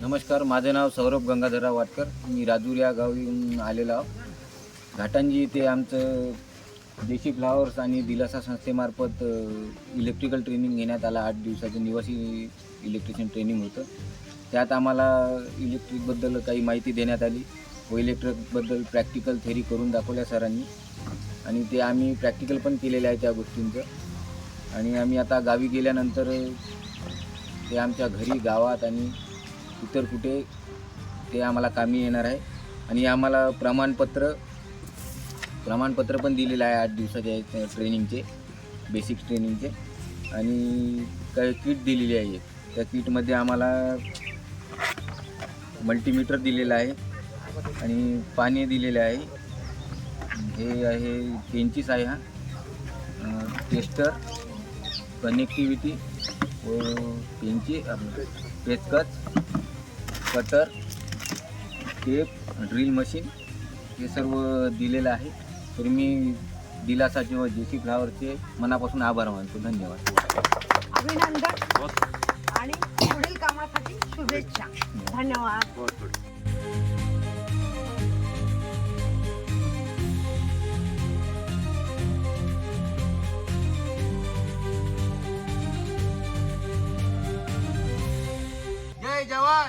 नमस्कार, माझं नाव सौरभ गंगाधरराव वाटकर. मी राजूर या गावीहून आलेलो आहो. घाटांजी येथे आमचं देशी फ्लावर्स आणि दिलासा संस्थेमार्फत इलेक्ट्रिकल ट्रेनिंग घेण्यात आला. 8 दिवसाचं निवासी इलेक्ट्रिशियन ट्रेनिंग होतं. त्यात आम्हाला इलेक्ट्रिकबद्दल काही माहिती देण्यात आली व इलेक्ट्रिकबद्दल प्रॅक्टिकल थेरी करून दाखवल्या सरांनी आणि ते आम्ही प्रॅक्टिकल पण केलेलं आहे त्या गोष्टींचं. आणि आम्ही आता गावी गेल्यानंतर ते आमच्या घरी, गावात आणि इतर कुठे ते आम्हाला कामी येणार आहे. आणि आम्हाला प्रमाणपत्र पण दिलेलं आहे 8 दिवसाच्या ट्रेनिंगचे, बेसिक ट्रेनिंगचे. आणि काही किट दिलेली आहे. त्या किटमध्ये आम्हाला मल्टीमीटर दिलेलं आहे आणि पाणी दिलेलं आहे. हे आहे पेंचीस आहे, हा टेस्टर, कनेक्टिव्हिटी व पेचकस, कटर, टेप, ड्रिल मशीन हे सर्व दिलेलं आहे. तर मी दिलासाचे व जेसी फ्लावरचे मनापासून आभार मानतो. धन्यवाद. अभिनंदन आणि पुढील कामासाठी शुभेच्छा. धन्यवाद. जय जवान.